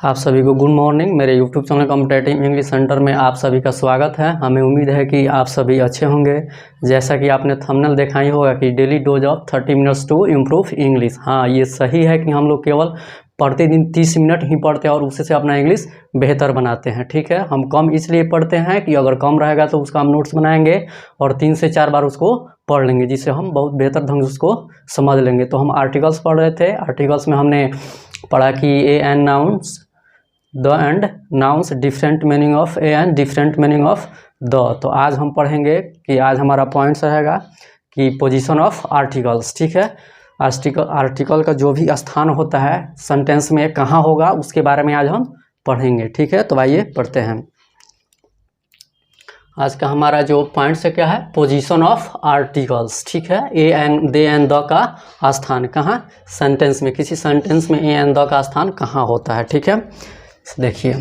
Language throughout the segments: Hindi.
आप सभी को गुड मॉर्निंग। मेरे YouTube channel competitive English centre में आप सभी का स्वागत है। हमें उम्मीद है कि आप सभी अच्छे होंगे। जैसा कि आपने थंबनेल देखा ही होगा कि daily dose of 30 minutes to improve English. हाँ, ये सही है कि हम लोग केवल प्रतिदिन 30 मिनट ही पढ़ते हैं और उससे से अपना इंग्लिश बेहतर बनाते हैं। ठीक है, हम कम इसलिए पढ़ते हैं कि अगर कम रहेगा तो उसका हम नोट्स बनाएंगे और 3 से 4 बार उसको पढ़ लेंगे, जिससे हम बहुत बेहतर ढंग से उसको समझ लेंगे। तो हम आर्टिकल्स पढ़ रहे थे। आर्टिकल्स में हमने पढ़ा कि A and nouns, the end nouns, different meaning of A and different meaning of the. तो आज हम पढ़ेंगे कि आज हमारा पॉइंट्स रहेगा कि पोजीशन ऑफ आर्टिकल्स। ठीक है, आर्टिकल का जो भी स्थान होता है सेंटेंस में कहाँ होगा उसके बारे में आज हम पढ़ेंगे। ठीक है, तो आइए पढ़ते हैं। आज का हमारा जो पॉइंट्स है क्या है, पोजीशन ऑफ आर्टिकल्स। ठीक है, A and they and the का स्थान कहाँ, सेंटेंस में, किसी सेंटेंस में ए एंड द का स्थान कहाँ होता है। ठीक है, देखिए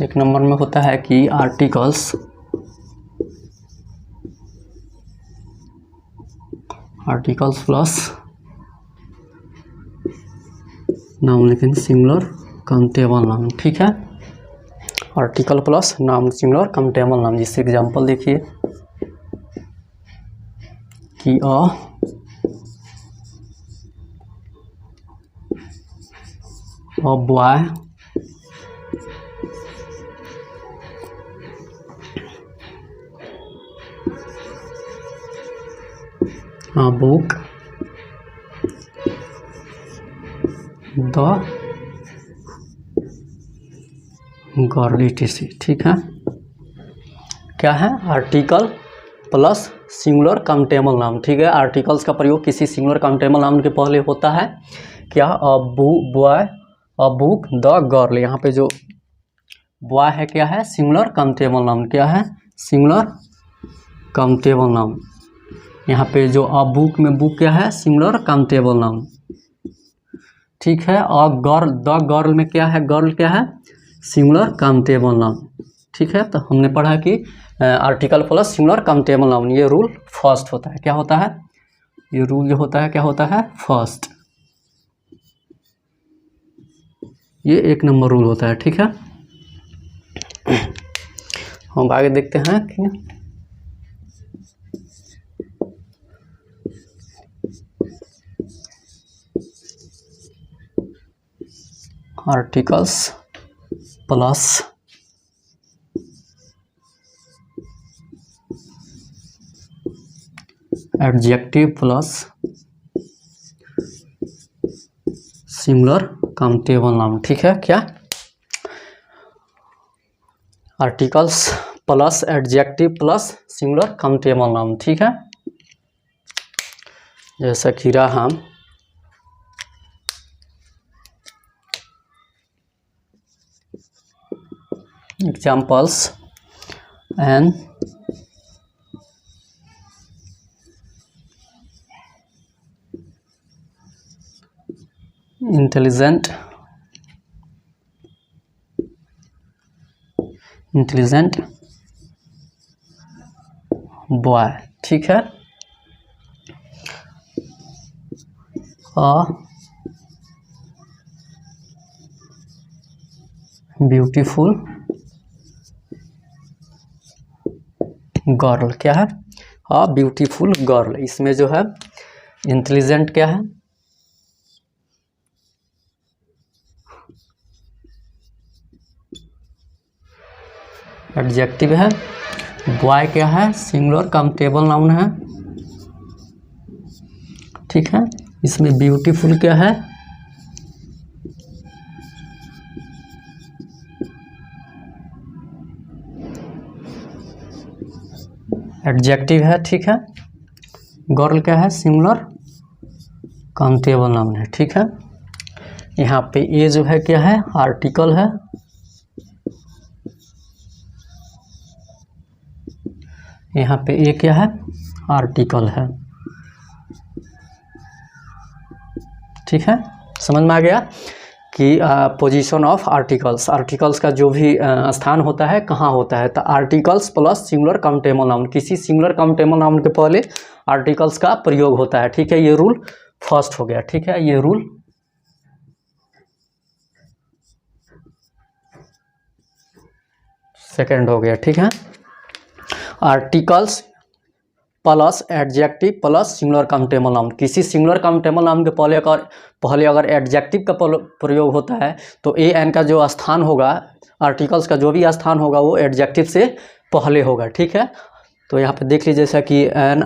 एक नंबर में होता है कि आर्टिकल्स प्लस नाउन, लेकिन सिंगुलर काउंटेबल नाउन। ठीक है, article plus noun singular countable noun. जिससे एग्जांपल देखिए कि a boy a book, the girl etc। ठीक है, क्या है, article plus singular countable noun. ठीक है, आर्टिकल्स का प्रयोग किसी सिंगुलर काउंटेबल नाउन के पहले होता है। क्या, a boy, a book, the girl. यहाँ पे जो बॉय है क्या है, सिंगुलर काउंटेबल नाउन। क्या है, सिंगुलर काउंटेबल नाउन। यहाँ पे जो अ बुक में बुक क्या है, सिंगुलर काउंटेबल नाउन। ठीक है, अ गर्ल, द गर्ल में क्या है, गर्ल क्या है, सिंगुलर काउंटेबल नाउन। ठीक है, तो हमने पढ़ा कि article plus singular countable noun, ये रूल फर्स्ट होता है। क्या होता है, ये रूल जो होता है क्या होता है, फर्स्ट। ये एक नंबर रूल होता है। ठीक है, हम आगे देखते हैं कि articles plus adjective plus singular countable noun. ठीक है, क्या, articles plus adjective plus singular countable noun. ठीक है, जैसा कि रहा examples and intelligent boy। ठीक है, a beautiful गर्ल। क्या है, अ ब्यूटीफुल गर्ल। इसमें जो है इंटेलिजेंट क्या है, एडजेक्टिव है, बॉय क्या है, सिंगुलर काउंटेबल नाउन है। ठीक है, इसमें ब्यूटीफुल क्या है, एडजेक्टिव है। ठीक है, गर्ल क्या है, सिंगुलर काउंटेबल नाउन है। ठीक है, यहाँ पे ये जो है क्या है, आर्टिकल है। यहाँ पे ये क्या है, आर्टिकल है। ठीक है, समझ में आ गया कि पोजीशन ऑफ आर्टिकल्स, आर्टिकल्स का जो भी स्थान होता है कहाँ होता है, तो articles plus singular countable noun, किसी सिंगुलर काउंटेबल नाउन के पहले आर्टिकल्स का प्रयोग होता है। ठीक है, ये रूल फर्स्ट हो गया। ठीक है, ये रूल सेकंड हो गया। ठीक है, articles plus adjective plus singular countable noun, किसी सिंगुलर काउंटेबल नाउन के पहले अगर एडजेक्टिव का प्रयोग होता है तो ए एन का जो स्थान होगा, आर्टिकल्स का जो भी स्थान होगा वो एडजेक्टिव से पहले होगा। ठीक है, तो यहाँ पे देख लीजिए जैसा कि an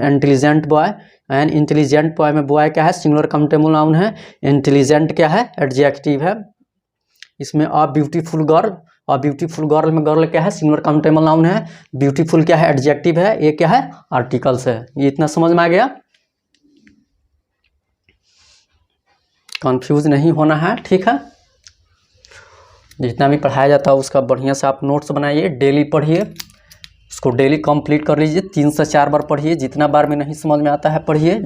intelligent boy, an intelligent boy में बॉय क्या है, सिंगुलर काउंटेबल नाउन है, इंटेलिजेंट क्या है, एडजेक्टिव है। इसमें अ ब्यूटीफुल गर्ल, और ब्यूटीफुल गर्ल में गर्ल क्या है, सिंगुलर काउंटेबल नाउन है, ब्यूटीफुल क्या है, एडजेक्टिव है, ये क्या है, आर्टिकल्स है। ये इतना समझ में आ गया, कंफ्यूज नहीं होना है। ठीक है, जितना भी पढ़ाया जाता है उसका बढ़िया से आप नोट्स बनाइए, डेली पढ़िए, उसको डेली कंप्लीट कर लीजिए, 3 से 4 बार पढ़िए, जितना बार में नहीं समझ में आता है पढ़िए,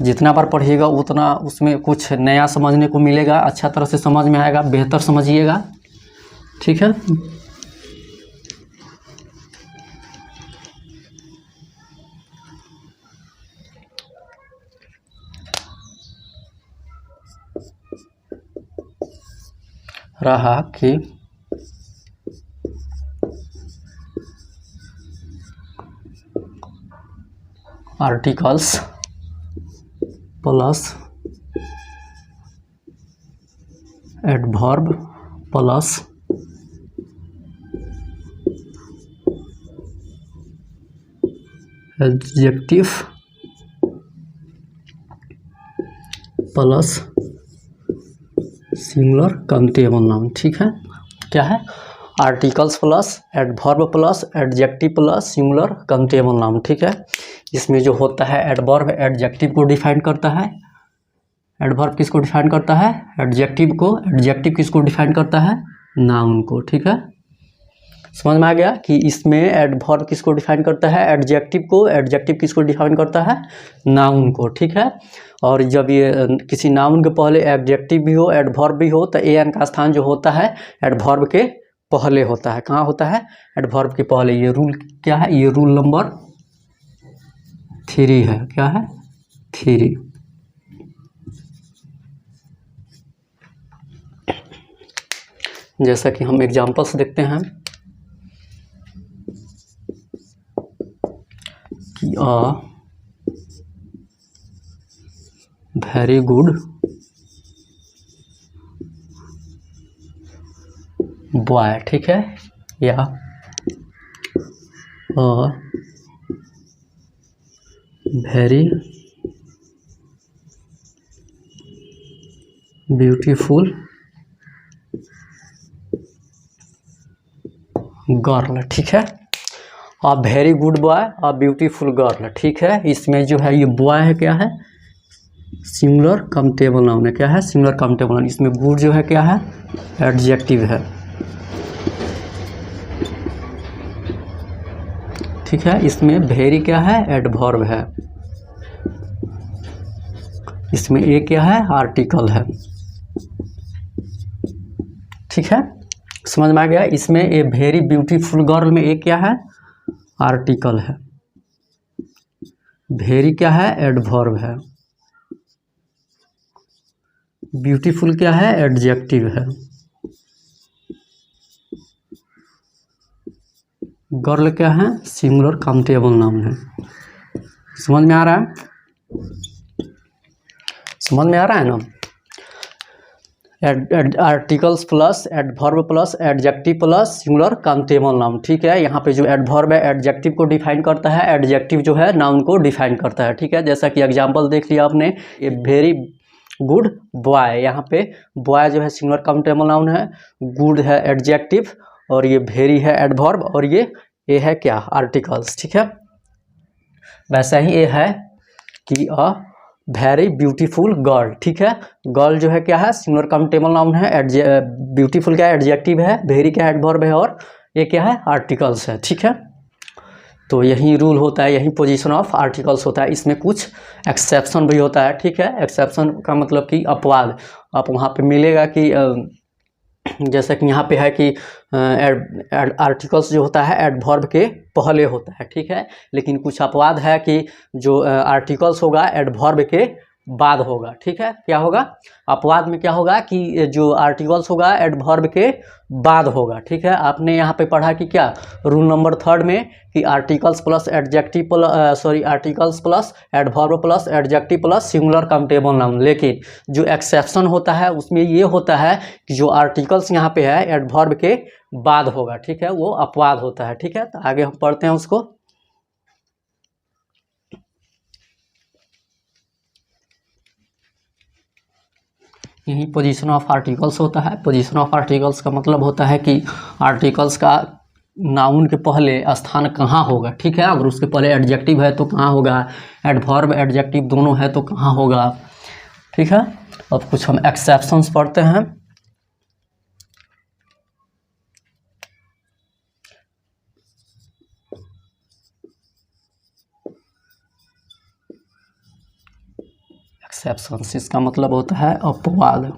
जितना बार पढ़िएगा उतना उसमें कुछ नया समझने को मिलेगा, अच्छा तरह से समझ में आएगा, बेहतर समझिएगा। ठीक है, रहा कि articles plus adverb plus adjective plus singular countable noun. ठीक है, क्या है, articles plus adverb plus adjective plus singular countable noun. ठीक है, इसमें जो होता है एडवर्ब एडजेक्टिव को डिफाइन करता है, एडवर्ब किसको डिफाइन करता है, एडजेक्टिव को, एडजेक्टिव किसको डिफाइन करता है, नाउन को। ठीक है, समझ में आ गया कि इसमें एडवर्ब किसको डिफाइन करता है, एडजेक्टिव को, एडजेक्टिव किसको डिफाइन करता है, नाउन को। ठीक है, और जब ये किसी नाउन के पहले एडजेक्टिव भी हो एडवर्ब भी हो तो ए एन का स्थान जो होता है एडवर्ब के पहले होता है। कहाँ होता है, एडवर्ब के पहले। ये रूल क्या है, ये रूल नंबर 3 है। क्या है, 3। जैसा कि हम एग्जांपल्स देखते हैं कि वेरी गुड बॉय। ठीक है, या वेरी ब्यूटीफुल गर्ल। ठीक है, a very good boy, a beautiful girl. ठीक है, इसमें जो है ये बॉय है, क्या है, सिंगुलर काउंटेबल नाउन है। क्या है, सिंगुलर काउंटेबल नाउन। इसमें गुड जो है क्या है, एडजेक्टिव है। ठीक है, इसमें वेरी क्या है, एडवर्ब है। इसमें ए क्या है, आर्टिकल है। ठीक है, समझ में आ गया। इसमें ए वेरी ब्यूटीफुल गर्ल में ए क्या है, आर्टिकल है। वेरी क्या है, एडवर्ब है। ब्यूटीफुल क्या है, एडजेक्टिव है। गर्ल क्या है, सिंगुलर काउंटेबल नाउन है। समझ में आ रहा है, समझ में आ रहा है ना। Articles plus adverb plus adjective plus singular countable noun. ठीक है, यहाँ पे जो एडवर्ब है एडजेक्टिव को डिफाइन करता है, एडजेक्टिव जो है नाउन को डिफाइन करता है। ठीक है, जैसा कि एग्जांपल देख लिया आपने, ये वेरी गुड बॉय, यहाँ पे बॉय जो है सिंगुलर काउंटेबल नाउन है, गुड है एडजेक्टिव, और ये वेरी है एडवर्ब, और ये है क्या, आर्टिकल्स। ठीक है, वैसा ही ये है कि वेरी ब्यूटीफुल गर्ल। ठीक है, गर्ल जो है क्या है, सिंगुलर काउंटेबल नाउन है, ब्यूटीफुल क्या है, एडजेक्टिव है, वेरी क्या है, एडवर्ब है, और ये क्या है, आर्टिकल्स है। ठीक है, तो यही रूल होता है, यही पोजीशन ऑफ आर्टिकल्स होता है। इसमें कुछ एक्सेप्शन भी होता है, ठीक है। एक्सेप्शन का मतलब कि अपवाद, आप वहाँ पे मिलेगा कि जैसे कि यहाँ पे है कि आर्टिकल्स जो होता है एडवर्ब के पहले होता है, ठीक है। लेकिन कुछ अपवाद है कि जो आर्टिकल्स होगा एडवर्ब के बाद होगा, ठीक है। क्या होगा अपवाद में, क्या होगा कि जो आर्टिकल्स होगा एडवर्ब के बाद होगा, ठीक है। आपने यहाँ पे पढ़ा कि क्या रूल नंबर 3 में कि articles plus adjective articles plus adverb plus adjective plus singular countable noun. लेकिन जो एक्सेप्शन होता है उसमें ये होता है कि जो आर्टिकल्स यहाँ पे है एडवर्ब के बाद होगा, ठीक है, वो अपवाद होता है, ठीक है। तो आगे हम पढ़ते हैं उसको। यही पोजीशन ऑफ आर्टिकल्स होता है। पोजीशन ऑफ आर्टिकल्स का मतलब होता है कि आर्टिकल्स का नाउन के पहले स्थान कहाँ होगा, ठीक है। अगर उसके पहले एडजेक्टिव है तो कहाँ होगा, एडवर्ब एडजेक्टिव दोनों है तो कहाँ होगा, ठीक है। अब कुछ हम एक्सेप्शंस पढ़ते हैं। एक्सेप्शंस इसका मतलब होता है अपवाद,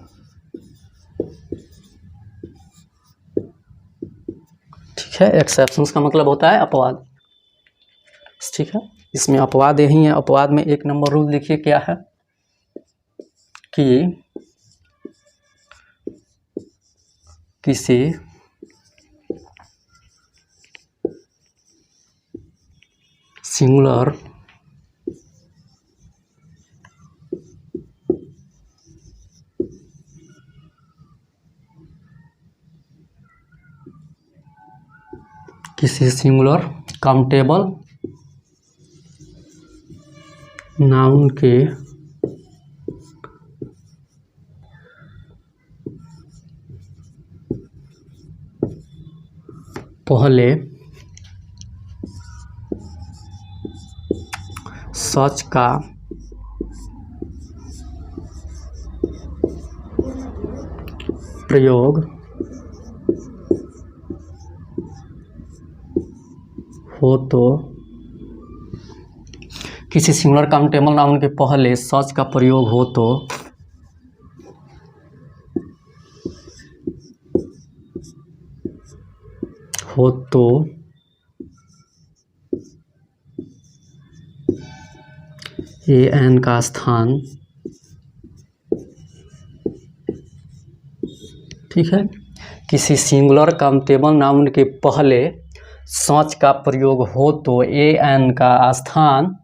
ठीक है। एक्सेप्शंस का मतलब होता है अपवाद, ठीक है। इसमें अपवाद यही है। अपवाद में 1 नंबर रूल देखिए क्या है कि किसी सिंगुलर काउंटेबल नाउन के पहले सच का प्रयोग हो तो, किसी सिंगुलर काउंटेबल नाउन के पहले सच का प्रयोग हो तो एन का स्थान, ठीक है। किसी सिंगुलर काउंटेबल नाउन के पहले सच का प्रयोग हो तो एन का स्थान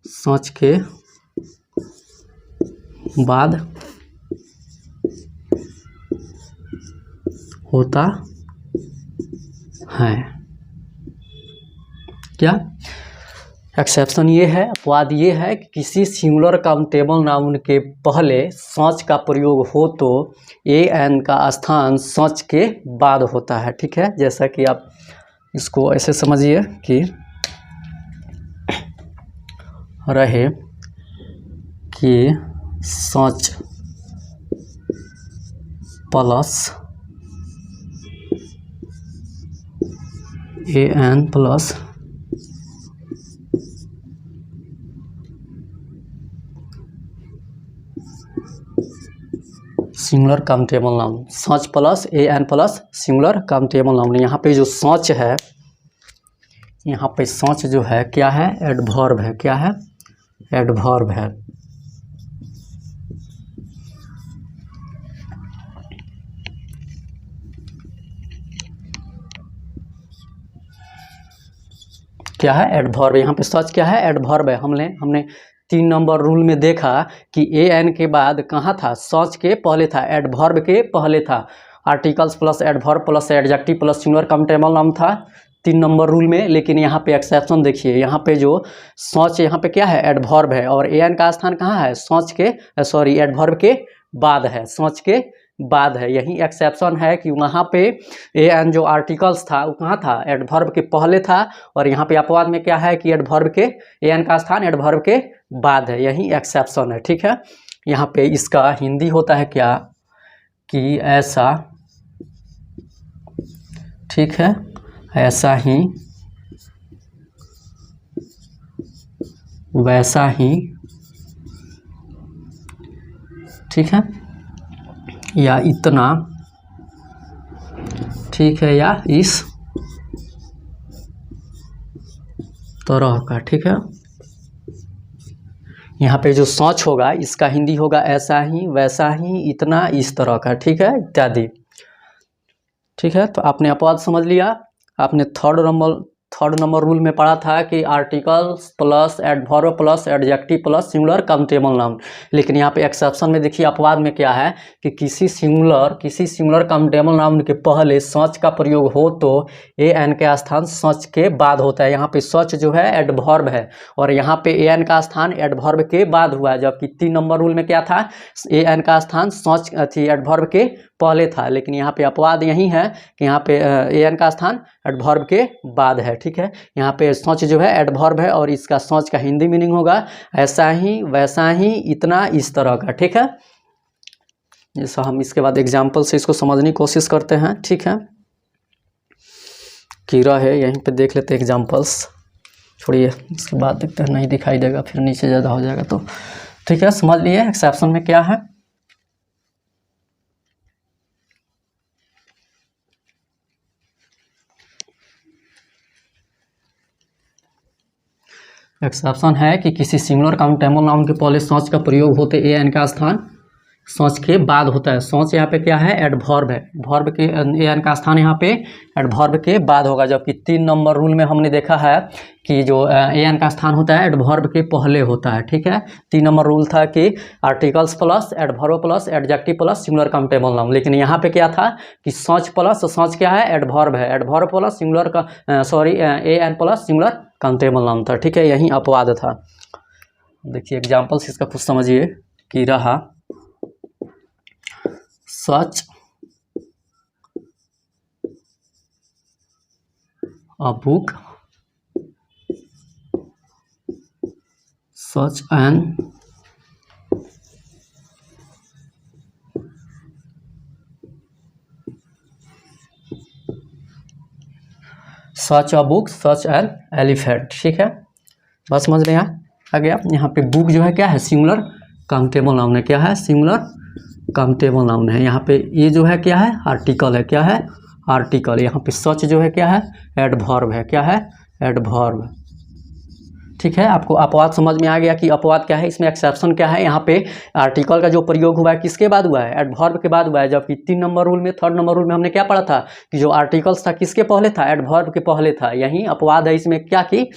सच के बाद होता है। क्या एक्सेप्शन ये है, अपवाद ये है कि किसी सिंगुलर काउंटेबल नाउन के पहले सच का प्रयोग हो तो एन का स्थान सच के बाद होता है, ठीक है। जैसा कि आप इसको ऐसे समझिए कि रहे कि such plus an plus singular countable noun, such plus an plus singular countable noun. यहाँ पे जो सच है, यहाँ पे सच जो है क्या है, एडवर्ब है। क्या है, एडवर्ब है। क्या है, एडवर्ब। यहाँ पे सच क्या है, एडवर्ब है। हमने 3 नंबर रूल में देखा कि एन के बाद कहाँ था, सच के पहले था, एडवर्ब के पहले था। Articles plus adverb plus adjective plus singular countable noun था 3 नंबर रूल में। लेकिन यहाँ पे एक्सेप्शन देखिए, यहाँ पे जो सच यहाँ पे क्या है, एडवर्ब है, और एन का स्थान कहाँ है, सच के एडवर्ब के बाद है, सच के बाद है। यही एक्सेप्शन है कि वहाँ पे एन जो आर्टिकल्स था वो कहाँ था, एडवर्ब के पहले था, और यहाँ पे अपवाद में क्या है कि एडवर्ब के एन का स्थान एडवर्ब के बाद है। यही एक्सेप्शन है, ठीक है। यहाँ पे इसका हिंदी होता है क्या कि ऐसा, ठीक है, ऐसा ही, वैसा ही, ठीक है, या इतना, ठीक है, या इस तरह का, ठीक है। यहाँ पे जो सोच होगा इसका हिंदी होगा ऐसा ही, वैसा ही, इतना, इस तरह का, ठीक है, इत्यादि। ठीक है, तो आपने अपवाद समझ लिया। आपने थर्ड नंबर रूल में पढ़ा था कि articles plus adverb plus adjective plus singular countable noun. लेकिन यहाँ पे एक्सेप्शन में देखिए अपवाद में क्या है कि किसी सिंगुलर काउंटेबल नाउन के पहले सच का प्रयोग हो तो ए एन का स्थान सच के बाद होता है। यहाँ पे सच जो है एडवर्ब है और यहाँ पे ए एन का स्थान एडवर्ब के बाद हुआ है, जबकि 3 नंबर रूल में क्या था, ए एन का स्थान सच एडवर्ब के पहले था। लेकिन यहाँ पे अपवाद यही है कि यहाँ पे ए एन का स्थान एडवर्ब के बाद है। ठीक है, यहाँ पे सोच जो है एडवर्ब है और इसका सोच का हिंदी मीनिंग होगा ऐसा ही, वैसा ही, इतना, इस तरह का। ठीक है, जैसा हम इसके बाद एग्जाम्पल से इसको समझने की कोशिश करते हैं। ठीक है, कीड़ा है, यहीं पे देख लेते हैं एग्जाम्पल्स, छोड़िए इसके बाद देखते हैं, नहीं दिखाई देगा फिर नीचे ज़्यादा हो जाएगा तो। ठीक है, समझ लिए एक्सेप्शन में क्या है। एक्सेप्शन है कि किसी सिंगुलर काउंटेबल नाउन के पहले सच का प्रयोग होते ए एन का स्थान सच के बाद होता है। सच यहाँ पे क्या है, एडवर्ब है, वर्ब के ए एन का स्थान यहाँ पे एडवर्ब के बाद होगा। जबकि 3 नंबर रूल में हमने देखा है कि जो ए एन का स्थान होता है एडवर्ब के पहले होता है। ठीक है, 3 नंबर रूल था कि articles plus adverb plus adjective plus singular countable noun. लेकिन यहाँ पे क्या था कि सच प्लस, सच क्या है, एडवर्ब है, एडवर्ब प्लस सिंगुलर का a an plus singular countable noun था। ठीक है, यही अपवाद था। देखिए एग्जाम्पल्स इसका कुछ समझिए कि रहा सच a book, such an such a book, such an elephant। ठीक है, बात समझ रहे हैं आ गया। यहाँ पे बुक जो है क्या है, सिंगुलर काउंटेबल नाउन है, क्या है, सिंगुलर काउंटेबल नाउन है। यहाँ पे ये जो है क्या है, आर्टिकल है, क्या है, आर्टिकल। यहाँ पे सच जो है क्या है, एडवर्ब है, क्या है, एडवर्ब। ठीक है, आपको अपवाद समझ में आ गया कि अपवाद क्या है, इसमें एक्सेप्शन क्या है। यहाँ पे आर्टिकल का जो प्रयोग हुआ है किसके बाद हुआ है, एडवर्ब के बाद हुआ है। जबकि 3 नंबर रूल में, 3rd नंबर रूल में हमने क्या पढ़ा था कि जो आर्टिकल्स था किसके पहले था, एडवर्ब के पहले था। यही अपवाद है इसमें क्या कि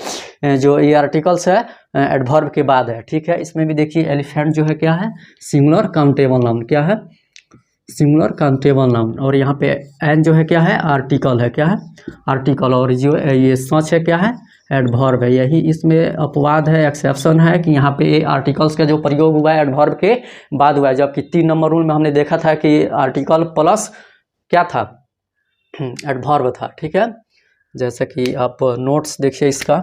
जो ये आर्टिकल्स है एडवर्ब के बाद है। ठीक है, इसमें भी देखिए एलिफेंट जो है क्या है, सिंगुलर काउंटेबल नाउन, क्या है, सिंगुलर काउंटेबल नाउन। और यहाँ पे एन जो है क्या है, आर्टिकल है, क्या है, आर्टिकल। और जो ये सच है क्या है, एडवर्ब है। यही इसमें अपवाद है, एक्सेप्शन है कि यहाँ पे आर्टिकल्स का जो प्रयोग हुआ है एडवर्ब के बाद हुआ है। जबकि 3 नंबर रूल में हमने देखा था कि आर्टिकल प्लस क्या था, एडवर्ब था। ठीक है, जैसे कि आप नोट्स देखिए इसका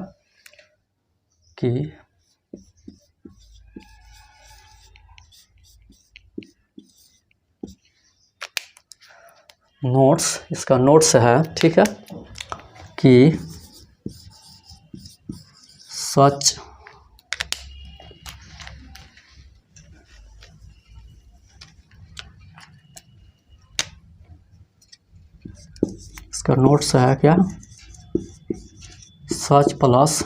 कि नोट्स, इसका नोट्स है, ठीक है, कि सच इसका नोट्स है क्या, such plus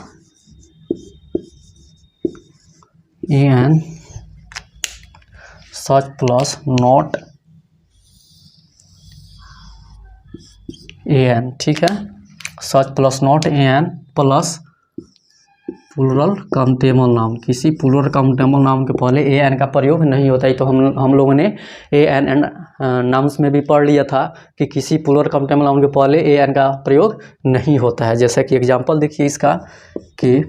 an, such plus not an. ठीक है, such plus not an plus plural countable noun. किसी प्लूरल काउंटेबल नाउन के पहले ए एन का प्रयोग नहीं होता है। तो हम लोगों ने ए एन एंड नाउन्स में भी पढ़ लिया था कि किसी प्लूरल काउंटेबल नाउन के पहले ए एन का प्रयोग नहीं होता है। जैसा कि एग्जांपल देखिए इसका कि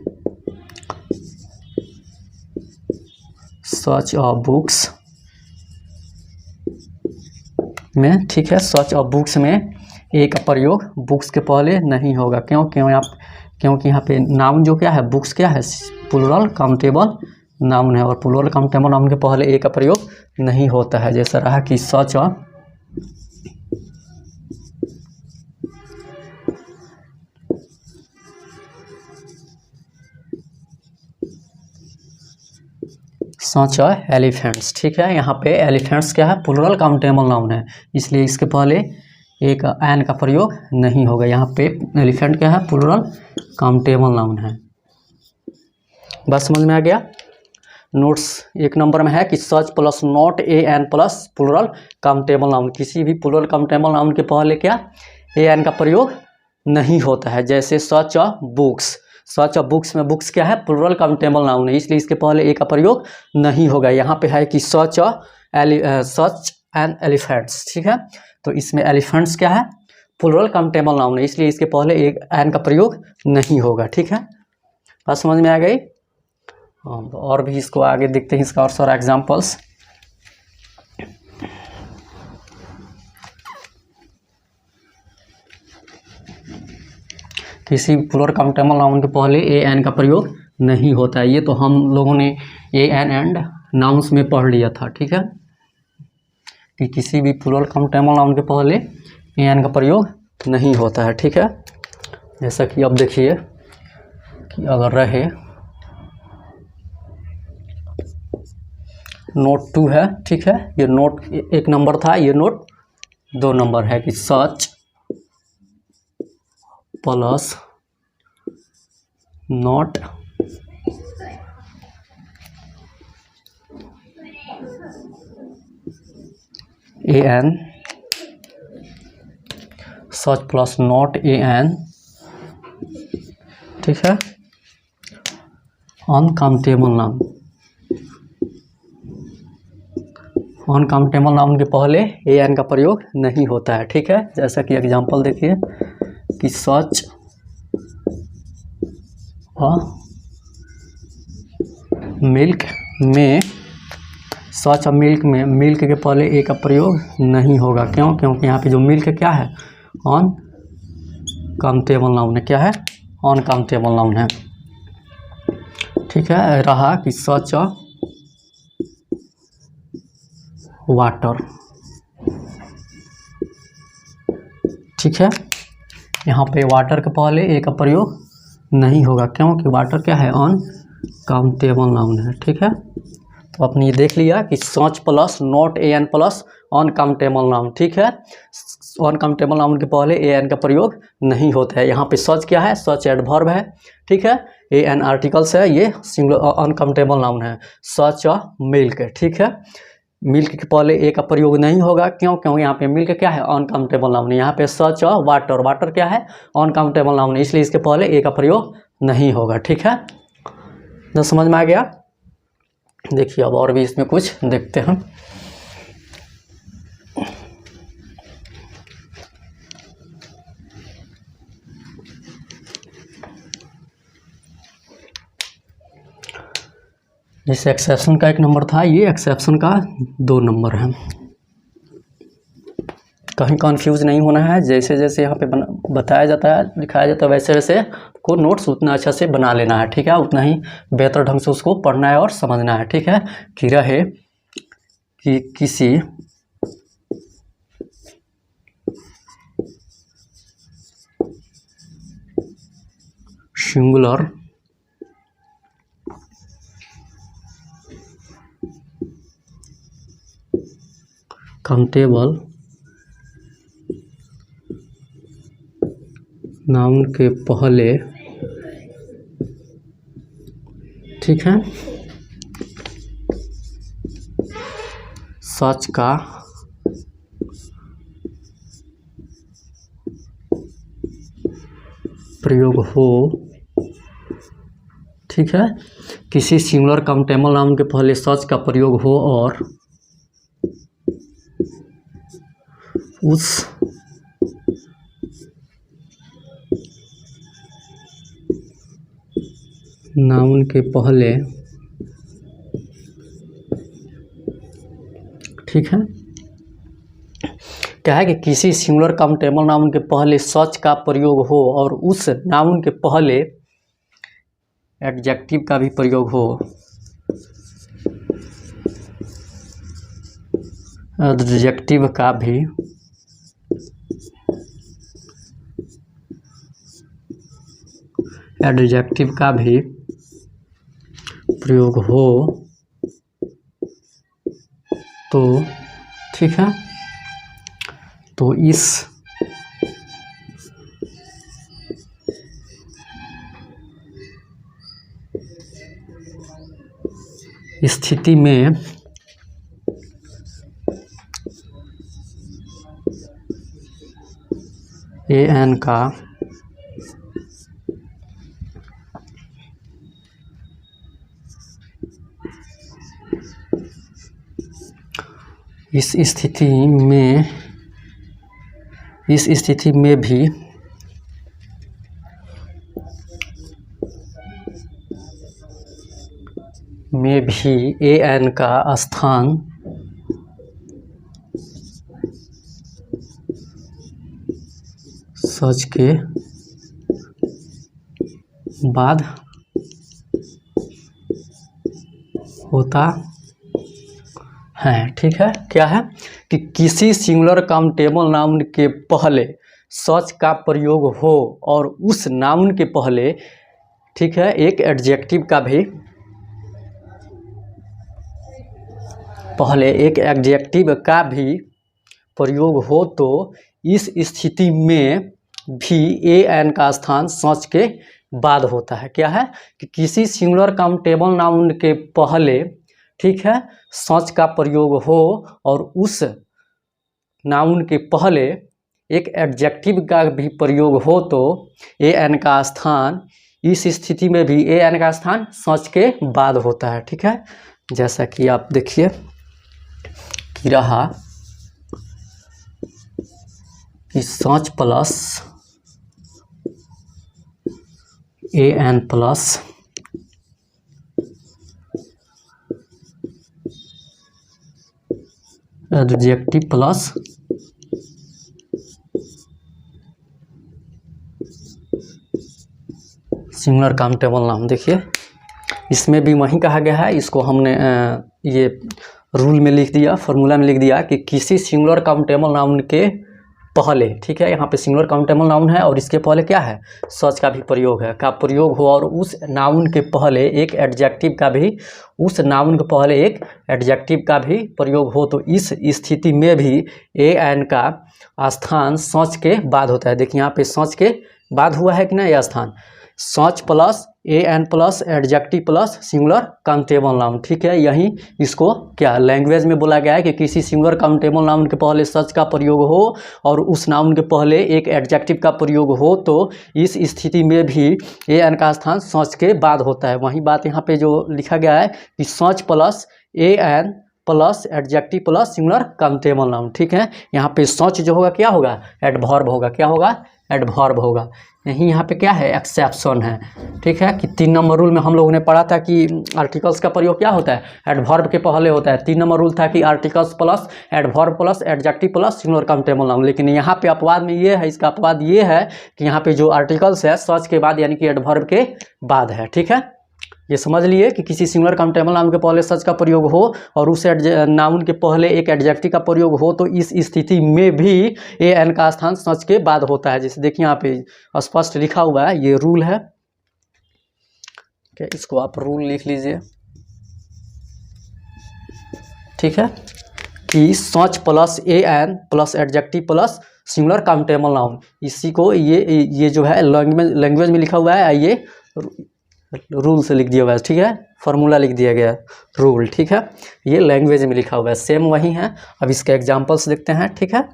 सच अ बुक्स में, ठीक है, सच अ बुक्स में ए का प्रयोग बुक्स के पहले नहीं होगा। क्योंकि यहाँ पे नाउन जो क्या है, बुक्स क्या है, प्लूरल काउंटेबल नाउन है और प्लूरल काउंटेबल नाउन के पहले ए का प्रयोग नहीं होता है। जैसा रहा कि सच अ, सच एलिफेंट्स। ठीक है, यहाँ पे एलिफेंट्स क्या है, प्लूरल काउंटेबल नाउन है, इसलिए इसके पहले एक एन का प्रयोग नहीं होगा। यहाँ पे एलिफेंट क्या है, प्लूरल काउंटेबल नाउन है। बस समझ में आ गया। नोट्स 1 नंबर में है कि such plus not a an plus plural countable noun, किसी भी प्लूरल काउंटेबल नाउन के पहले क्या ए एन का प्रयोग नहीं होता है। जैसे सच अ बुक्स, सच अ बुक्स में बुक्स क्या है, प्लूरल काउंटेबल नाउन है, इसलिए इसके पहले ए का प्रयोग नहीं होगा। यहाँ पे है कि सच एंड एलिफेंट्स। ठीक है, तो इसमें एलिफेंट्स क्या है, प्लूरल काउंटेबल नाउन है, इसलिए इसके पहले एक एन का प्रयोग नहीं होगा। ठीक है, बात समझ में आ गई। और भी इसको आगे देखते हैं, इसका और सारा एग्जाम्पल्स। किसी प्लूरल काउंटेबल नाउन के पहले ए एन का प्रयोग नहीं होता है। ये तो हम लोगों ने ए एन एंड नाउन्स में पढ़ लिया था। ठीक है, कि किसी भी प्लूरल काउंटेबल नाउन के पहले ए एन का प्रयोग नहीं होता है। ठीक है, जैसा कि अब देखिए कि अगर रहे नोट 2 है। ठीक है, ये नोट 1 नंबर था, ये नोट 2 नंबर है कि such plus not a an, such plus not a an. ठीक है, अनकाउंटेबल नाउन, अनकाउंटेबल नाउन के पहले ए एन का प्रयोग नहीं होता है। ठीक है, जैसा कि एग्जांपल देखिए कि सच अ मिल्क में, सच अ मिल्क में मिल्क के पहले ए का प्रयोग नहीं होगा। क्यों? क्योंकि यहाँ पे जो मिल्क क्या है, अनकाउंटेबल नाउन है। क्या है? अनकाउंटेबल नाउन है। ठीक है, रहा कि सच अ वाटर। ठीक है, यहाँ पे वाटर के पहले ए का प्रयोग नहीं होगा। क्योंकि वाटर क्या है, अनकाउंटेबल नाउन है। ठीक है, तो आपने ये देख लिया कि such plus not a an plus uncountable noun. ठीक है, अनकाउंटेबल नाउन के पहले ए एन का प्रयोग नहीं होता है। यहाँ पे सच क्या है, सच एडवर्ब है। ठीक है, ए एन आर्टिकल्स है, ये सिंगुलर अनकाउंटेबल नाउन है। सच अ मिल्क। ठीक है, मिल्क के पहले ए का प्रयोग नहीं होगा। क्यों? क्योंकि यहाँ पे मिल्क क्या है, अनकाउंटेबल नाउन है। यहाँ पे सच अ वाटर, वाटर क्या है, अनकाउंटेबल नाउन है, इसलिए इसके पहले ए का प्रयोग नहीं होगा। ठीक है, तो समझ में आ गया। देखिए अब और भी इसमें कुछ देखते हैं। जैसे एक्सेप्शन का 1 नंबर था, ये एक्सेप्शन का 2 नंबर है। कहीं कंफ्यूज नहीं होना है। जैसे जैसे यहाँ पे बताया जाता है, लिखाया जाता है, वैसे वैसे को नोट्स उतना अच्छा से बना लेना है। ठीक है, उतना ही बेहतर ढंग से उसको पढ़ना है और समझना है। ठीक है, कि रहे कि किसी सिंगुलर काउंटेबल नाउन के पहले, ठीक है, सच का प्रयोग हो। ठीक है, किसी सिंगुलर काउंटेबल नाउन के पहले सच का प्रयोग हो और उस नाउन के पहले, ठीक है, क्या है कि किसी सिंगुलर काउंटेबल नाउन के पहले सच का प्रयोग हो और उस नाउन के पहले एडजेक्टिव का भी प्रयोग हो। एडजेक्टिव का भी प्रयोग हो तो ठीक है, तो इस स्थिति में an का इस स्थिति में भी an का स्थान सच के बाद होता है। ठीक है, क्या है कि किसी सिंगुलर काउंटेबल नाउन के पहले सच का प्रयोग हो और उस नाउन के पहले ठीक है एक एडजेक्टिव का भी प्रयोग हो तो इस स्थिति में भी an का स्थान सच के बाद होता है। क्या है कि किसी सिंगुलर काउंटेबल नाउन के पहले ठीक है सच का प्रयोग हो और उस नाउन के पहले एक एडजेक्टिव का भी प्रयोग हो तो an का स्थान इस स्थिति में भी an का स्थान सच के बाद होता है। ठीक है, जैसा कि आप देखिए कि रहा कि such plus an plus adjective plus singular countable noun. देखिए इसमें भी वही कहा गया है, इसको हमने ये रूल में लिख दिया, फॉर्मूला में लिख दिया कि किसी सिंगुलर काउंटेबल नाउन के पहले ठीक है, यहाँ पे सिंगुलर काउंटेबल नाउन है और इसके पहले क्या है सच का भी प्रयोग है, का प्रयोग हो और उस नाउन के पहले एक एडजेक्टिव का भी प्रयोग हो तो इस स्थिति में भी an का स्थान सच के बाद होता है। देखिए यहाँ पे सच के बाद हुआ है कि ना, यह स्थान such plus an plus adjective plus singular countable noun. ठीक है, यही इसको क्या लैंग्वेज में बोला गया है कि किसी सिंगुलर काउंटेबल नाउन के पहले सच का प्रयोग हो और उस नाउन के पहले एक एडजेक्टिव का प्रयोग हो तो इस स्थिति में भी an का स्थान सच के बाद होता है। वही बात यहाँ पे जो लिखा गया है कि such plus an plus adjective plus singular countable noun. ठीक है, यहाँ पे सच जो होगा क्या होगा एडवर्ब होगा, क्या होगा एडवर्ब होगा। यही यहाँ पे क्या है एक्सेप्शन है। ठीक है, कि 3 नंबर रूल में हम लोगों ने पढ़ा था कि आर्टिकल्स का प्रयोग क्या होता है एडवर्ब के पहले होता है। 3 नंबर रूल था कि articles plus adverb plus adjective plus singular countable noun. लेकिन यहाँ पे अपवाद में ये है, इसका अपवाद ये है कि यहाँ पे जो आर्टिकल्स है सच के बाद यानी कि एडवर्ब के बाद है। ठीक है, ये समझ लिए कि किसी सिंगुलर काउंटेबल नाउन के पहले सच का प्रयोग हो और उस नाउन के पहले एक एडजेक्टिव का प्रयोग हो तो इस स्थिति में भी an का स्थान सच के बाद होता है। जैसे देखिए यहाँ पे स्पष्ट लिखा हुआ है, ये रूल है। इसको आप रूल लिख लीजिए। ठीक है, कि such plus an plus adjective plus singular countable noun, इसी को ये जो है लैंग्वेज में लिखा हुआ है, ये रूल से लिख दिया हुआ है। ठीक है, फार्मूला लिख दिया गया रूल। ठीक है, ये लैंग्वेज में लिखा हुआ है, सेम वही है। अब इसके एग्जांपल्स देखते हैं। ठीक है,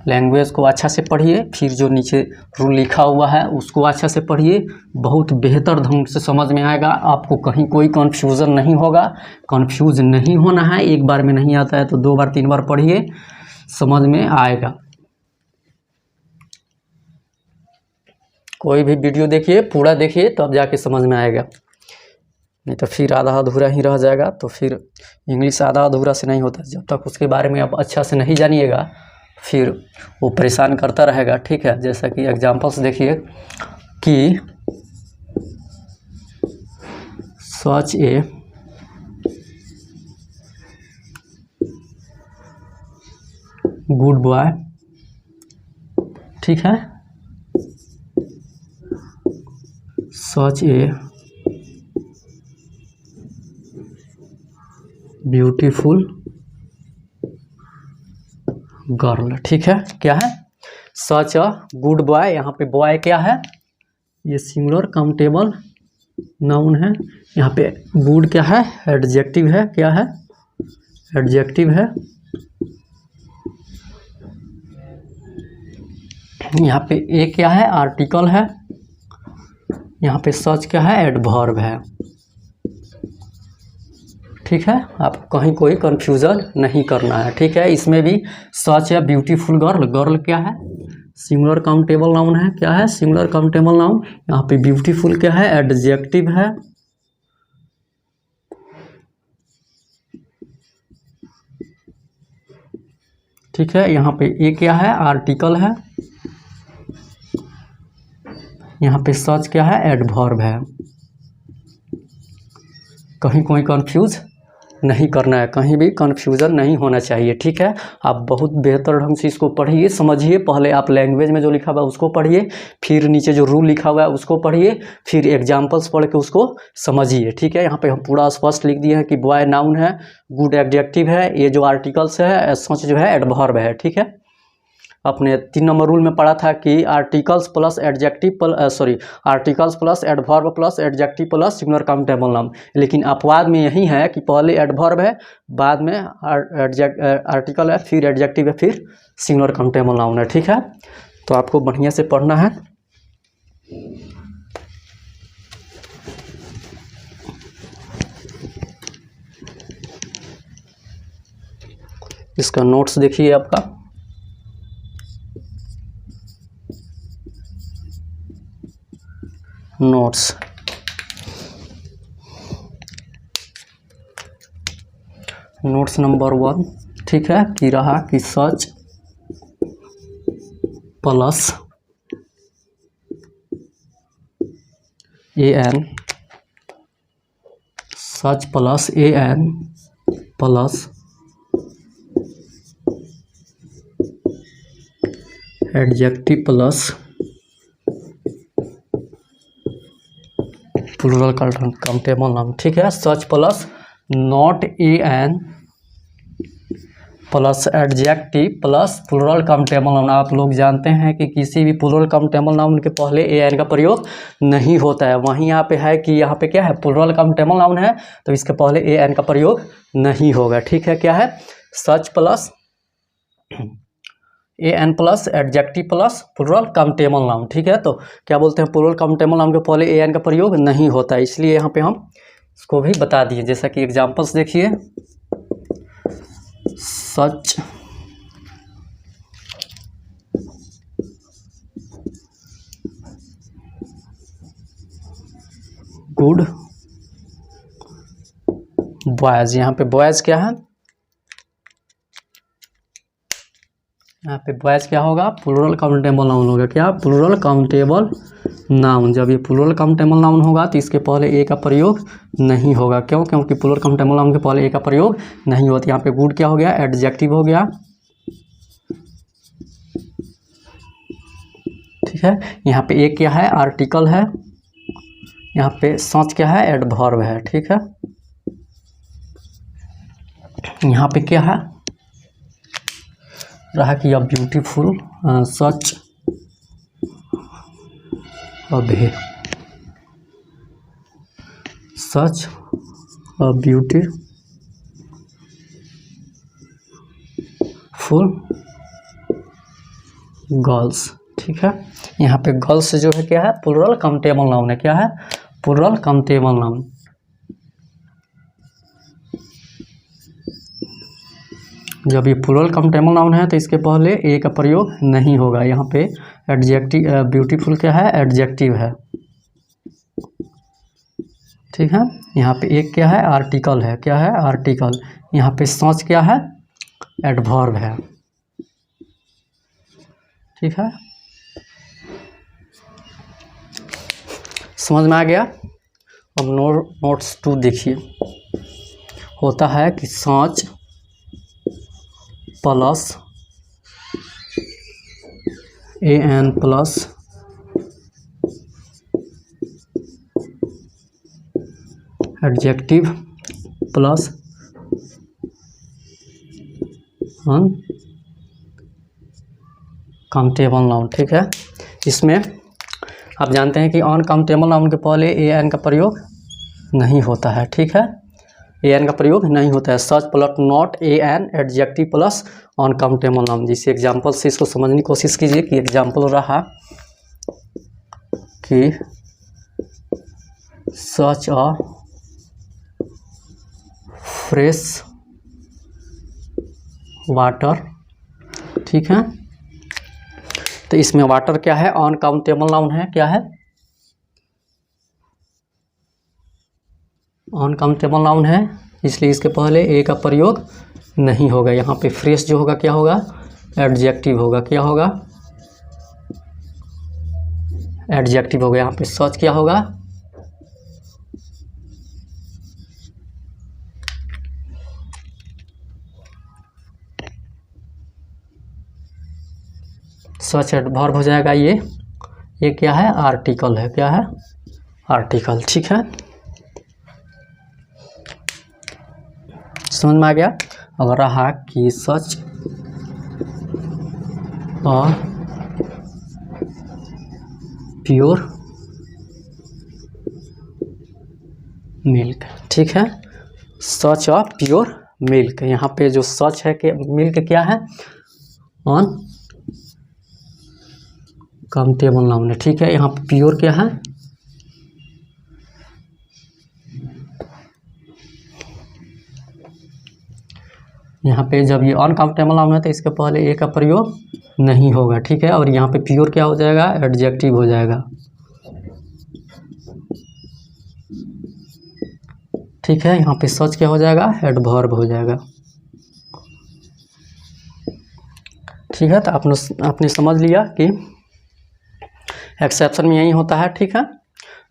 लैंग्वेज को अच्छा से पढ़िए, फिर जो नीचे रूल लिखा हुआ है उसको अच्छा से पढ़िए, बहुत बेहतर ढंग से समझ में आएगा। आपको कहीं कोई कन्फ्यूज़न नहीं होगा, कन्फ्यूज नहीं होना है। एक बार में नहीं आता है तो 2 बार 3 बार पढ़िए, समझ में आएगा। कोई भी वीडियो देखिए, पूरा देखिए, तब जाके समझ में आएगा, नहीं तो फिर आधा अधूरा ही रह जाएगा। तो फिर इंग्लिश आधा अधूरा से नहीं होता, जब तक उसके बारे में आप अच्छा से नहीं जानिएगा फिर वो परेशान करता रहेगा। ठीक है, जैसा कि एग्जांपल्स देखिए कि सच ए गुड बॉय, ठीक है, सच ए ब्यूटीफुल गर्ल, ठीक है। क्या है? सच अ गुड बॉय, यहाँ पे बॉय क्या है? ये सिंगुलर काउंटेबल नाउन है। यहाँ पे गुड क्या है? एडजेक्टिव है। क्या है? एडजेक्टिव है। यहाँ पे ए क्या है? आर्टिकल है। यहाँ पे सच क्या है? एडवर्ब है, ठीक है। आपको कहीं कोई कंफ्यूजन नहीं करना है, ठीक है। इसमें भी सच या ब्यूटीफुल गर्ल, गर्ल क्या है? सिंगुलर काउंटेबल नाउन है। क्या है? Singular countable noun. यहाँ पे ब्यूटीफुल क्या है? एडजेक्टिव है, ठीक है। यहाँ पे ए क्या है? आर्टिकल है। यहाँ पे सच क्या है? एडवर्ब है। कहीं कोई कंफ्यूज नहीं करना है, कहीं भी कन्फ्यूज़न नहीं होना चाहिए, ठीक है। आप बहुत बेहतर ढंग से इसको पढ़िए, समझिए। पहले आप लैंग्वेज में जो लिखा हुआ है उसको पढ़िए, फिर नीचे जो रूल लिखा हुआ है उसको पढ़िए, फिर एग्जाम्पल्स पढ़ के उसको समझिए, ठीक है। यहाँ पे हम पूरा स्पष्ट लिख दिए हैं कि बॉय नाउन है, गुड एडजेक्टिव है, ये जो आर्टिकल्स है, सच जो है एडवर्ब है, ठीक है। अपने 3 नंबर रूल में पढ़ा था कि articles plus adjective articles plus adverb plus adjective plus singular countable noun. लेकिन अपवाद में यही है कि पहले एडवर्ब है, बाद में आर्टिकल है, फिर एडजेक्टिव है, फिर सिंगुलर काउंटेबल नाउन है, ठीक है। तो आपको बढ़िया से पढ़ना है। इसका नोट्स देखिए आपका। नोट्स नंबर 1, ठीक है, कि रहा कि such plus an, such plus an plus adjective plus plural countable noun, ठीक है। Such plus not an plus adjective plus plural countable noun. आप लोग जानते हैं कि किसी भी प्लूरल काउंटेबल नाउन के पहले एन का प्रयोग नहीं होता है। वहीं यहाँ पे है कि यहाँ पे क्या है? प्लूरल काउंटेबल नाउन है, तो इसके पहले एन का प्रयोग नहीं होगा, ठीक है। क्या है? Such plus an plus adjective plus plural countable noun, ठीक है। तो क्या बोलते हैं? प्लूरल काउंटेबल नाउन के पहले एन का प्रयोग नहीं होता है, इसलिए यहाँ पे हम इसको भी बता दिए। जैसा कि एग्जांपल्स देखिए, सच गुड बॉयज। यहाँ पे बॉयज क्या है? यहाँ पे बॉयज क्या होगा? प्लूरल काउंटेबल नाउन होगा। क्या? Plural countable noun. जब ये प्लूरल काउंटेबल नाउन होगा तो इसके पहले ए का प्रयोग नहीं होगा। क्यों? क्योंकि प्लूरल काउंटेबल नाउन के पहले ए का प्रयोग नहीं होता। यहाँ पे गुड क्या हो गया? एडजेक्टिव हो गया, ठीक है। यहाँ पे ए क्या है? आर्टिकल है। यहाँ पे सच क्या है? एडवर्ब है, ठीक है। यहाँ पे क्या है? रहा कि अब ब्यूटीफुल, सच अभी सच अ ब्यूटीफुल गर्ल्स, ठीक है। यहाँ पे गर्ल्स जो है क्या है? प्लूरल काउंटेबल नाउन है। क्या है? Plural countable noun. जब ये प्लूरल काउंटेबल नाउन है तो इसके पहले ए का प्रयोग नहीं होगा। यहाँ पे एडजेक्टिव, ब्यूटीफुल क्या है? एडजेक्टिव है, ठीक है। यहाँ पे एक क्या है? आर्टिकल है। क्या है? आर्टिकल। यहाँ पे सच क्या है? एडवर्ब है, ठीक है। समझ में आ गया? अब नोट्स 2 देखिए, होता है कि such plus an plus adjective plus uncountable noun. ठीक है, इसमें आप जानते हैं कि अनकाउंटेबल नाउन के पहले an का प्रयोग नहीं होता है। ठीक है, an का प्रयोग नहीं होता है। Such plus not an adjective plus uncountable noun. जिसे एग्जाम्पल से इसको समझने की कोशिश कीजिए कि एग्जाम्पल रहा कि सच अ फ्रेश वाटर। ठीक है, तो इसमें वाटर क्या है, अनकाउंटेबल नाउन है। क्या है, अनकाउंटेबल नाउन है, इसलिए इसके पहले ए का प्रयोग नहीं होगा। यहाँ पे फ्रेश जो होगा क्या होगा, एडजेक्टिव होगा। क्या होगा, एडजेक्टिव होगा। यहाँ पे सच क्या होगा, सच एडवर्ब हो जाएगा। ये क्या है, आर्टिकल है। क्या है, आर्टिकल। ठीक है, समझ में आ गया। अगर रहा कि सच और प्योर मिल्क। ठीक है, सच और प्योर मिल्क। यहाँ पे जो सच है कि मिल्क क्या है, ऑन काउंटेबल नाउन है। ठीक है, यहाँ पे प्योर क्या है, यहाँ पे जब ये अनकाउंटेबल नाउन है तो इसके पहले ए का प्रयोग नहीं होगा। ठीक है, और यहाँ पे प्योर क्या हो जाएगा, एडजेक्टिव हो जाएगा। ठीक है, यहाँ पे सच क्या हो जाएगा, एडवर्ब हो जाएगा। ठीक है, तो आपने समझ लिया कि एक्सेप्शन में यही होता है। ठीक है,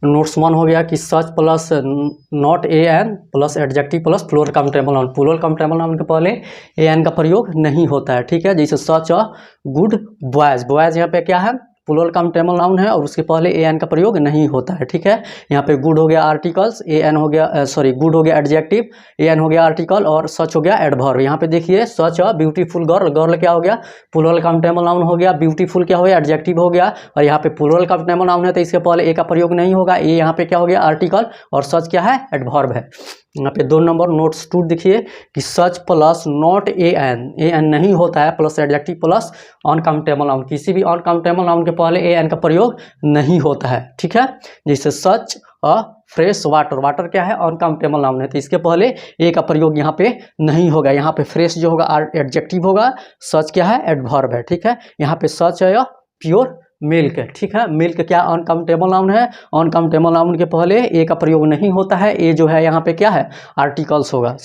नोट्स 1 हो गया कि such plus not an plus adjective plus plural countable noun. Plural countable noun के पहले an का प्रयोग नहीं होता है। ठीक है, जैसे सच अ गुड बॉयज। बॉयज यहाँ पे क्या है, प्लूरल काउंटेबल नाउन है और उसके पहले an का प्रयोग नहीं होता है। ठीक है, यहाँ पे गुड हो गया आर्टिकल्स, an हो गया गुड हो गया एडजेक्टिव, an हो गया आर्टिकल और सच हो गया एडवर्ब। यहाँ पे देखिए सच अ ब्यूटीफुल गर्ल, गर्ल क्या हो गया, प्लूरल काउंटेबल नाउन हो गया। ब्यूटीफुल क्या हो गया, एडजेक्टिव हो गया। और यहाँ पे प्लूरल काउंटेबल नाउन है तो इसके पहले ए का प्रयोग नहीं होगा। ए यहाँ पे क्या हो गया, आर्टिकल, और सच क्या है, एडवर्ब है। यहाँ पे 2 नंबर नोट्स 2 देखिए कि सच प्लस नॉट an नहीं होता है, plus adjective plus uncountable noun. किसी भी अनकाउंटेबल नाउन के पहले an का प्रयोग नहीं होता है। ठीक है, जैसे सच अ फ्रेश वाटर। वाटर क्या है, अनकाउंटेबल नाउन है तो इसके पहले ए का प्रयोग यहाँ पे नहीं होगा। यहाँ पे फ्रेश जो होगा एडजेक्टिव होगा, सच क्या है, एडवर्ब है। ठीक है, यहाँ पे सच है प्योर मिल्क। ठीक है, मिल्क क्या, अनकाउंटेबल नाउन है। अनकाउंटेबल नाउन के पहले ए का प्रयोग नहीं होता है। ए जो है यहाँ पे क्या है, आर्टिकल्स होगा।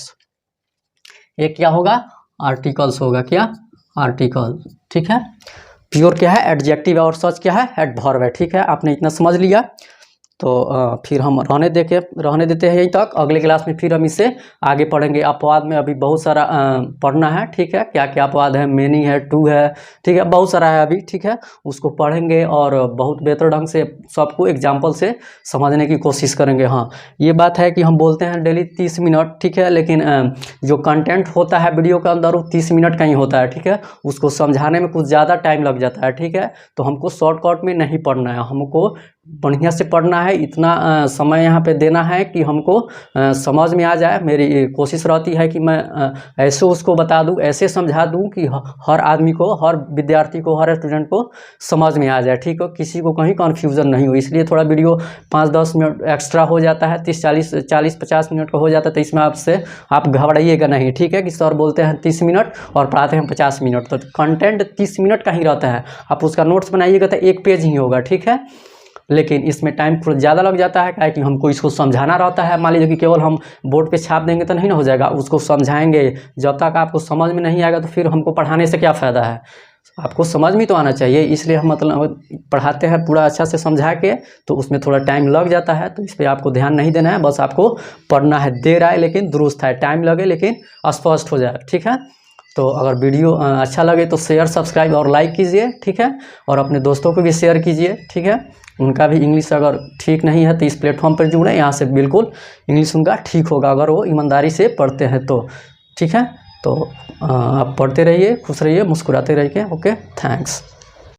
ए क्या होगा, आर्टिकल्स होगा। क्या, आर्टिकल। ठीक है, प्योर क्या है, एडजेक्टिव है और सच क्या है, एडवर्ब है। ठीक है, आपने इतना समझ लिया तो फिर हम रहने देते हैं यहीं तक। अगले क्लास में फिर हम इससे आगे पढ़ेंगे। अपवाद में अभी बहुत सारा पढ़ना है। ठीक है, क्या क्या अपवाद है, मेनी है, टू है। ठीक है, बहुत सारा है अभी। ठीक है, उसको पढ़ेंगे और बहुत बेहतर ढंग से सबको एग्जाम्पल से समझने की कोशिश करेंगे। हाँ, ये बात है कि हम बोलते हैं डेली 30 मिनट। ठीक है, लेकिन जो कंटेंट होता है वीडियो के अंदर वो 30 मिनट का ही होता है। ठीक है, उसको समझाने में कुछ ज़्यादा टाइम लग जाता है। ठीक है, तो हमको शॉर्टकट में नहीं पढ़ना है, हमको बढ़िया से पढ़ना है। इतना समय यहाँ पे देना है कि हमको समझ में आ जाए। मेरी कोशिश रहती है कि मैं ऐसे उसको बता दूँ, ऐसे समझा दूँ कि हर आदमी को, हर विद्यार्थी को, हर स्टूडेंट को समझ में आ जाए। ठीक है, किसी को कहीं कन्फ्यूज़न नहीं हो। इसलिए थोड़ा वीडियो 5-10 मिनट एक्स्ट्रा हो जाता है, 30-40-50 मिनट का हो जाता है। तो इसमें आप घबराइएगा नहीं। ठीक है, कि सर बोलते हैं 30 मिनट और पढ़ाते हैं 50 मिनट, तो कंटेंट 30 मिनट का ही रहता है। आप उसका नोट्स बनाइएगा तो 1 पेज ही होगा। ठीक है, लेकिन इसमें टाइम थोड़ा ज़्यादा लग जाता है, क्या कि हमको इसको समझाना रहता है। मान लीजिए कि केवल हम बोर्ड पे छाप देंगे तो नहीं ना हो जाएगा, उसको समझाएंगे। जब तक आपको समझ में नहीं आएगा तो फिर हमको पढ़ाने से क्या फ़ायदा है। आपको समझ में तो आना चाहिए, इसलिए हम मतलब पढ़ाते हैं पूरा अच्छा से समझा के, तो उसमें थोड़ा टाइम लग जाता है, तो इस पर आपको ध्यान नहीं देना है, बस आपको पढ़ना है। देर आए लेकिन दुरुस्त है, टाइम लगे लेकिन स्पष्ट हो जाए, ठीक है। तो अगर वीडियो अच्छा लगे तो शेयर, सब्सक्राइब और लाइक कीजिए, ठीक है। और अपने दोस्तों को भी शेयर कीजिए, ठीक है। उनका भी इंग्लिश अगर ठीक नहीं है तो इस प्लेटफॉर्म पर जुड़े, यहाँ से बिल्कुल इंग्लिश उनका ठीक होगा अगर वो ईमानदारी से पढ़ते हैं तो, ठीक है। तो आप पढ़ते रहिए, खुश रहिए, मुस्कुराते रहिए। Okay, thanks.